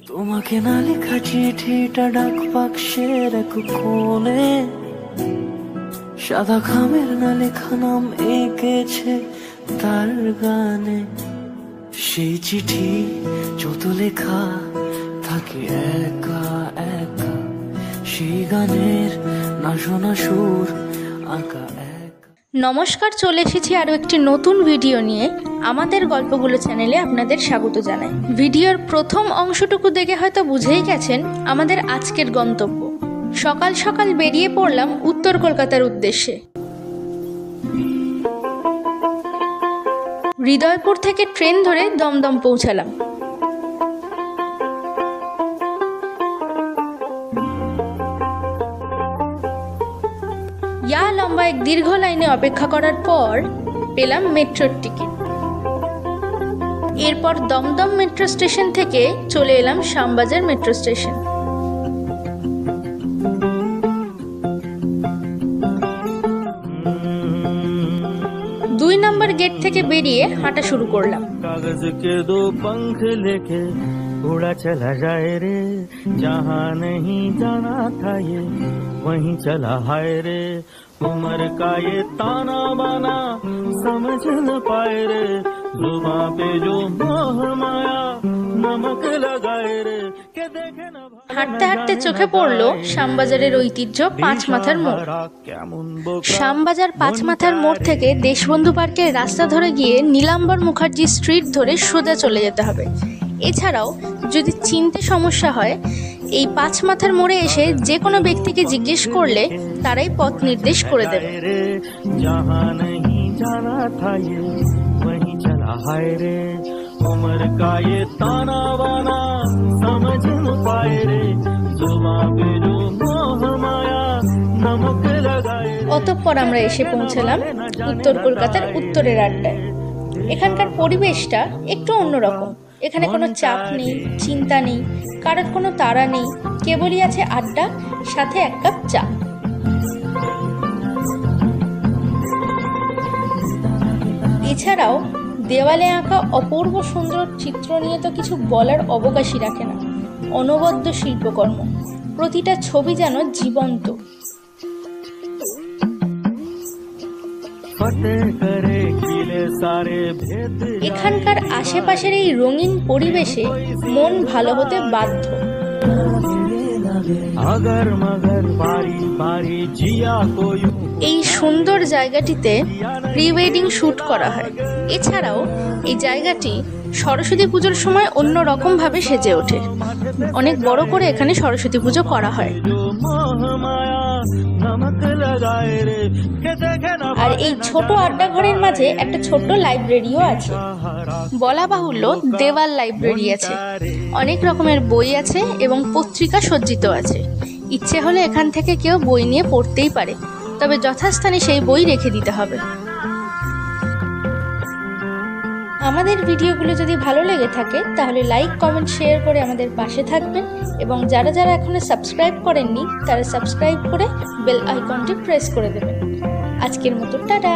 তোমাকে না লেখা চিঠিটা ডাক বাক্সের এক কোণে সাদা খামের না লেখা নাম এঁকেছে তার গানে। সেই চিঠি যত লেখা থাকে একা একা, সেই গানের না শোনা সুর আঁকা একা। নমস্কার, চলে এসেছি আরও একটি নতুন ভিডিও নিয়ে। আমাদের গল্পগুলো চ্যানেলে আপনাদের স্বাগত জানাই। ভিডিওর প্রথম অংশটুকু দেখে হয়তো বুঝেই গেছেন আমাদের আজকের গন্তব্য। সকাল সকাল বেরিয়ে পড়লাম উত্তর কলকাতার উদ্দেশ্যে। হৃদয়পুর থেকে ট্রেন ধরে দমদম পৌঁছালাম। লম্বা এক দীর্ঘ লাইনে অপেক্ষা করার পর পেলাম মেট্রোর টিকিট। এরপর দমদম মেট্রো স্টেশন থেকে চলে এলাম শ্যামবাজার মেট্রো স্টেশন। দুই নম্বর গেট থেকে বেরিয়ে হাঁটা শুরু করলাম। কাগজ কে দো पंख लेके उड़ा चला जाए रे, जहाँ नहीं जाना था ये वहीं चला हाय रे, उम्र का ये ताना बाना समझ न पाए रे, जुबां पे जो मोह माया नमक लगाए रे, के देखे ना। হাঁটতে হাঁটতে চোখে পড়লো শ্যামবাজারের ঐতিহ্য পাঁচ মাথার মোড়। শ্যামবাজার পাঁচ মাথার মোড় থেকে দেশবন্ধু পার্কের রাস্তা ধরে গিয়ে নীলাম্বর মুখার্জি স্ট্রিট ধরে সোজা চলে যেতে হবে। এছাড়াও যদি চিনতে সমস্যা হয়, এই পাঁচ মাথার মোড়ে এসে যে কোনো ব্যক্তিকে জিজ্ঞেস করলে তারাই পথ নির্দেশ করে দেবে। उम्र का ये ताना बाना समझ न पाए रे, जुबां पे जो मोह माया नमक लगाए रे। অতঃপর আমরা এসে পৌঁছলাম উত্তর কলকাতার উত্তরের আড্ডায়। এখানকার পরিবেশটা একটু অন্যরকম। এখানে কোনো চাপ নেই, চিন্তা নেই, কারোর কোনো তাড়া নেই, কেবলই আছে আড্ডা, সাথে এক কাপ চা। এছাড়াও দেওয়ালে আঁকা অপূর্ব সুন্দর চিত্র নিয়ে তো কিছু বলার অবকাশই রাখে না। অনবদ্য শিল্পকর্ম, প্রতিটা ছবি যেন জীবন্ত। এখানকার আশেপাশের এই রঙিন পরিবেশে মন ভালো হতে বাধ্য। এই সুন্দর জায়গাটিতে প্রি ওয়েডিং শুট করা হয়। এছাড়াও এই জায়গাটি সরস্বতী পুজোর সময় অন্য রকম ভাবে সেজে ওঠে। অনেক বড় করে এখানে সরস্বতী পুজো করা হয়। আর এই ছোট আড্ডা ঘরের মাঝে একটা ছোট্ট লাইব্রেরিও আছে। বলা বাহুল্য দেওয়াল লাইব্রেরি আছে, অনেক রকমের বই আছে এবং পত্রিকা সজ্জিত আছে। ইচ্ছে হলে এখান থেকে কেউ বই নিয়ে পড়তেই পারে, তবে যথাস্থানে সেই বই রেখে দিতে হবে। আমাদের ভিডিওগুলো যদি ভালো লেগে থাকে তাহলে লাইক, কমেন্ট, শেয়ার করে আমাদের পাশে থাকবেন, এবং যারা যারা এখনো সাবস্ক্রাইব করেননি তারা সাবস্ক্রাইব করে বেল আইকনটি প্রেস করে দেবেন। আজকের মতো টাটা।